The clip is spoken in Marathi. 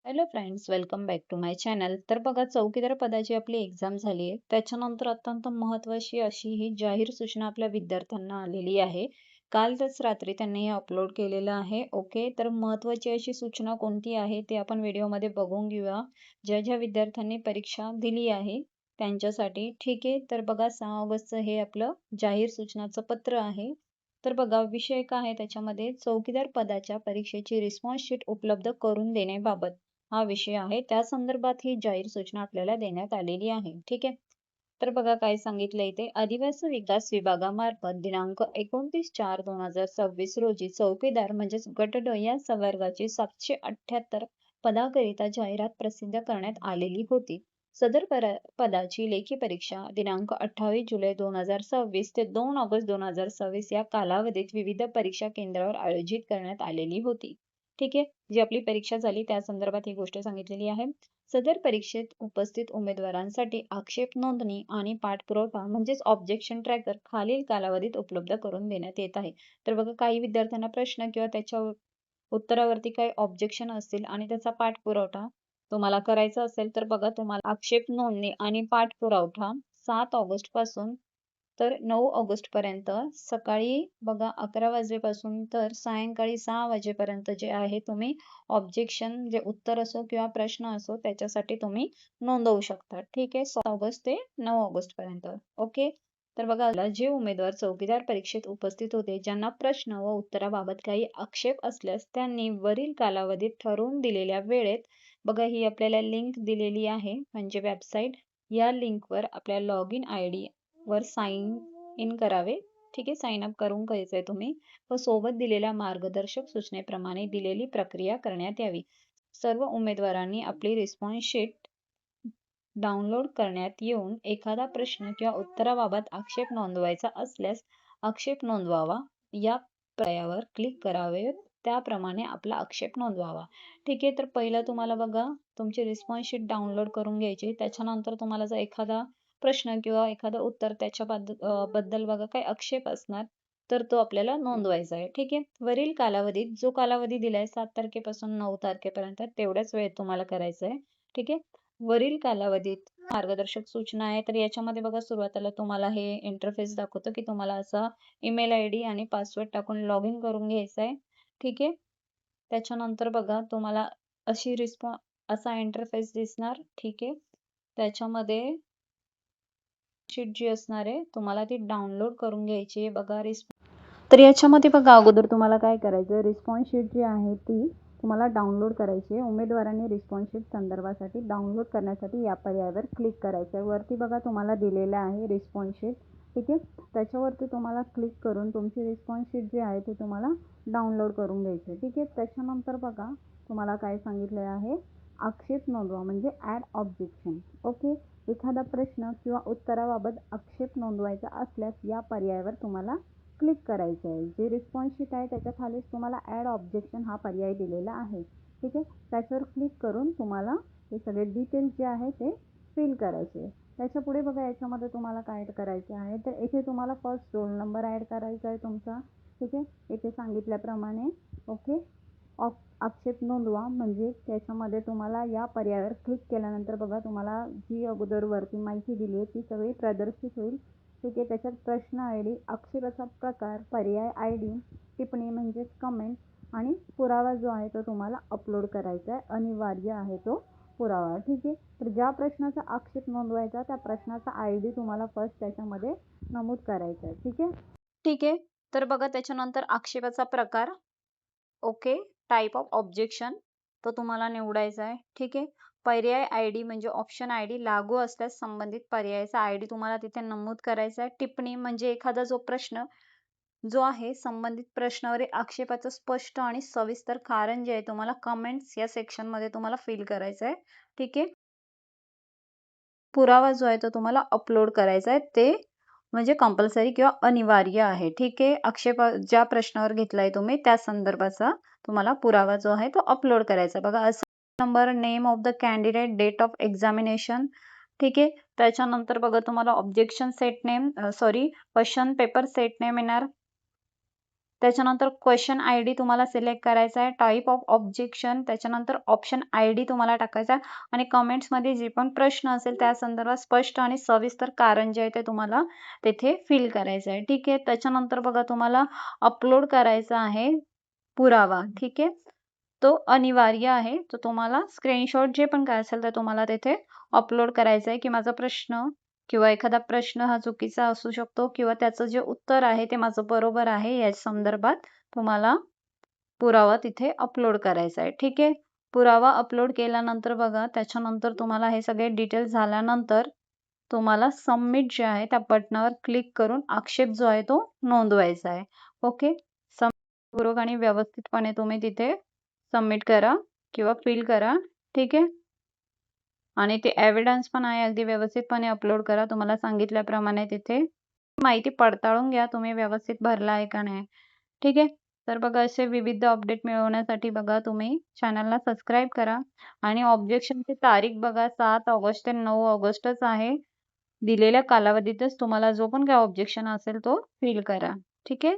Hello friends, welcome back to my channel. तर बघा, चौकीदार पदाची आपली एक्झाम झाली आहे. त्याच्यानंतर अत्यंत महत्त्वाची अशी ही जाहीर सूचना आपल्या विद्यार्थ्यांना आलेली आहे. कालच रात्री त्यांनी हे अपलोड केलेलं आहे. ओके, तर महत्त्वाची अशी सूचना कोणती आहे ते आपण व्हिडिओमध्ये बघून घेऊया. ज्या ज्या विद्यार्थ्यांनी परीक्षा दिली आहे त्यांच्यासाठी. ठीक आहे, तर बघा 6 ऑगस्टचं हे आपलं जाहीर सूचनाचं पत्र आहे. तर बघा, विषय काय आहे त्याच्यामध्ये, चौकीदार पदाच्या परीक्षेची रिस्पॉन्स शीट उपलब्ध करून देण्याबाबत हा विषय आहे. त्या संदर्भात ही जाहीर सूचना आपल्याला देण्यात आलेली आहे. ठीक आहे. तर बघा काय सांगितलं इथे, आदिवासी विकास विभागामार्फत दिनांक 29/4/2026 रोजी चौकीदार म्हणजेच गट ड या संवर्गाची 778 पदाकरिता जाहिरात प्रसिद्ध करण्यात आलेली होती. सदर पदाची लेखी परीक्षा दिनांक 28 जुलै 2026 ते 2 ऑगस्ट 2026 या कालावधीत विविध परीक्षा केंद्रावर आयोजित करण्यात आलेली होती. ठीक आहे, जी आपली परीक्षा झाली त्या संदर्भात ही गोष्ट सांगितलेली आहे. सदर परीक्षेत उपस्थित उमेदवारांसाठी आक्षेप नोंदणी आणि पाठपुरावा म्हणजेच ऑब्जेक्शन ट्रॅकर खालील कालावधीत उपलब्ध करून देण्यात येत आहे. तर बघा, काही विद्यार्थ्यांना प्रश्न किंवा त्याच्या उत्तरावरती काही ऑब्जेक्शन असतील आणि त्याचा पाठपुरावा तुम्हाला करायचा असेल, तर बघा, तुम्हाला आक्षेप नोंदणी आणि पाठपुरावा 7 ऑगस्ट पासून तर 9 ऑगस्ट पर्यंत सकाळी बघा 11 वाजेपासून तर सायंकाळी 6 वाजेपर्यंत जे आहे तुम्ही ऑब्जेक्शन जे उत्तर असो किंवा प्रश्न असो त्याच्यासाठी तुम्ही नोंदवू शकता. ठीक आहे, 7 ऑगस्ट ते 9 ऑगस्ट पर्यंत. ओके, तर बघा, जे उमेदवार चौकीदार परीक्षेत उपस्थित होते ज्यांना प्रश्न व उत्तराबाबत काही आक्षेप असल्यास त्यांनी वरील कालावधीत ठरवून दिलेल्या वेळेत बघा, ही आपल्याला लिंक दिलेली आहे म्हणजे वेबसाईट. या लिंकवर आपल्या लॉग इन ID वर साइन इन करावे. ठीक आहे, साइन अप करून घ्यायचंय तुम्ही व सोबत दिलेल्या मार्गदर्शक सूचनेप्रमाणे दिलेली प्रक्रिया करण्यात यावी. सर्व उमेदवारांनी आपली रिस्पॉन्स शीट डाउनलोड करण्यात येऊन एखादा प्रश्न किंवा उत्तराबाबत आक्षेप नोंदवायचा असल्यास आक्षेप नोंदवावा या पर्यायावर क्लिक करावे. त्याप्रमाणे आपला आक्षेप नोंदवावा. ठीक आहे, तर पहिलं तुम्हाला बघा तुमची रिस्पॉन्स शीट डाउनलोड करून घ्यायची. त्याच्यानंतर तुम्हाला जर एखादा प्रश्न किंवा एखादं उत्तर त्याच्या बद्दल बघा काही आक्षेप असणार तर तो आपल्याला नोंदवायचा आहे. ठीक आहे, वरील कालावधीत जो कालावधी दिलाय 7 तारखेपासून 9 तारखेपर्यंत तेवढ्याच वेळेत तुम्हाला करायचं आहे. ठीक आहे, वरील कालावधीत मार्गदर्शक सूचना आहे. तर याच्यामध्ये बघा, सुरुवातीला तुम्हाला हे इंटरफेस दाखवतो की तुम्हाला असा ईमेल ID आणि पासवर्ड टाकून लॉग इन करून घ्यायचं आहे. ठीक आहे, त्याच्यानंतर बघा तुम्हाला अशी असा इंटरफेस दिसणार. ठीक आहे, त्याच्यामध्ये शीट जी असणार आहे तुम्हाला ती डाउनलोड करून घ्यायची आहे. बघा, तर याच्यामध्ये बघा, अगोदर तुम्हाला काय करायचं, रिस्पॉन्स शीट जी आहे ती तुम्हाला डाउनलोड करायची आहे. उमेदवारांनी रिस्पॉन्स शीट संदर्भासाठी डाउनलोड करण्यासाठी या पर्यायावर क्लिक करायचं आहे. वरती बघा तुम्हाला दिलेलं आहे रिस्पॉन्स शीट. ठीक आहे, त्याच्यावरती तुम्हाला क्लिक करून तुमची रिस्पॉन्स शीट जी आहे ती तुम्हाला डाउनलोड करून घ्यायची आहे. ठीक आहे, त्याच्यानंतर बघा तुम्हाला काय सांगितलं आहे, आक्षेप नोंदवा म्हणजे ॲड ऑब्जेक्शन. ओके, एखादा प्रश्न किंवा उत्तराबाबत आक्षेप नोंदवायचा असल्यास या पर्यायावर तुम्हाला क्लिक करायचं आहे. जे रिस्पॉन्स शीट आहे त्याच्या खालीच तुम्हाला ॲड ऑब्जेक्शन हा पर्याय दिलेला आहे. ठीक आहे, त्याच्यावर क्लिक करून तुम्हाला हे सगळे डिटेल्स जे आहे ते फिल करायचे. त्याच्या पुढे बघा, याच्यामध्ये तुम्हाला काय करायचे आहे, तर इथे तुम्हाला फर्स्ट रोल नंबर ॲड करायचा आहे तुमचा. ठीक आहे, इथे सांगितल्याप्रमाणे. ओके, आक्षेप नोंदवा म्हणजे त्याच्यामध्ये तुम्हाला या पर्यायावर क्लिक केल्यानंतर बघा तुम्हाला जी अगोदर वरती माहिती दिली आहे ती सगळी प्रदर्शित होईल. ठीक आहे, त्याच्यात प्रश्न ID, आक्षेपाचा प्रकार, पर्याय ID, टिप्पणी म्हणजेच कमेंट आणि पुरावा जो आहे तो तुम्हाला अपलोड करायचा आहे. अनिवार्य आहे तो पुरावा. ठीक आहे, तर ज्या प्रश्नाचा आक्षेप नोंदवायचा त्या प्रश्नाचा ID तुम्हाला फर्स्ट त्याच्यामध्ये नमूद करायचा आहे. ठीक आहे. ठीक आहे, तर बघा त्याच्यानंतर आक्षेपाचा प्रकार. ओके, टाईप ऑफ ऑब्जेक्शन तो तुम्हाला निवडायचा आहे. ठीक आहे, पर्याय ID म्हणजे ऑप्शन ID लागू असल्यास संबंधित पर्यायाचा ID तुम्हाला तिथे नमूद करायचा आहे. टिप्पणी म्हणजे एखादा जो प्रश्न जो आहे संबंधित प्रश्नावर आक्षेपाचं स्पष्ट आणि सविस्तर कारण जे आहे तुम्हाला कमेंट्स या सेक्शन मध्ये तुम्हाला फिल करायचं आहे. ठीक आहे, पुरावा जो आहे तो तुम्हाला अपलोड करायचा आहे. ते म्हणजे कंपल्सरी किंवा अनिवार्य आहे. ठीक आहे, आक्षेप ज्या प्रश्नावर घेतलाय तुम्ही त्या संदर्भाचा तुम्हाला पुरावा जो आहे तो अपलोड करायचा. बघा, असं number, name of the candidate, date of examination. ठीक आहे, त्याच्यानंतर बघा तुम्हाला objection set name question paper set name येणार. त्याच्यानंतर क्वेश्चन आय डी तुम्हाला सिलेक्ट करायचा आहे, टाईप ऑफ ऑब्जेक्शन, त्याच्यानंतर ऑप्शन आय डी तुम्हाला टाकायचा आहे आणि कमेंट्समध्ये जे पण प्रश्न असेल त्या संदर्भात स्पष्ट आणि सविस्तर कारण जे आहे ते तुम्हाला तिथे फिल करायचं आहे. ठीक आहे. त्याच्यानंतर बघा तुम्हाला अपलोड करायचा आहे पुरावा. ठीक आहे. तो अनिवार्य आहे. तो तुम्हाला स्क्रीनशॉट जे पण काय असेल ते तुम्हाला तिथे अपलोड करायचं आहे की माझा प्रश्न किंवा एखादा प्रश्न हा चुकीचा असू शकतो किंवा त्याचं जे उत्तर आहे ते माझं बरोबर आहे या संदर्भात तुम्हाला पुरावा तिथे अपलोड करायचा आहे. ठीक आहे. पुरावा अपलोड केल्यानंतर बघा त्याच्यानंतर तुम्हाला हे सगळे डिटेल्स झाल्यानंतर तुम्हाला सबमिट जे आहे त्या बटनावर क्लिक करून आक्षेप जो आहे तो नोंदवायचा आहे. ओके. पूर्वक आणि व्यवस्थितपणे तुम्ही तिथे सबमिट करा किंवा फिल करा. ठीक आहे. आणि ते एव्हिडन्स पण आहे अगदी व्यवस्थितपणे अपलोड करा. तुम्हाला सांगितल्याप्रमाणे तिथे माहिती पडताळून घ्या तुम्ही व्यवस्थित भरला आहे का नाही. ठीक आहे. तर बघा असे विविध अपडेट मिळवण्यासाठी बघा तुम्ही चॅनलला सबस्क्राईब करा आणि ऑब्जेक्शनची तारीख बघा 7 ऑगस्ट ते 9 ऑगस्टच आहे. दिलेल्या कालावधीतच तुम्हाला जो पण काही ऑब्जेक्शन असेल तो फिल करा. ठीक आहे.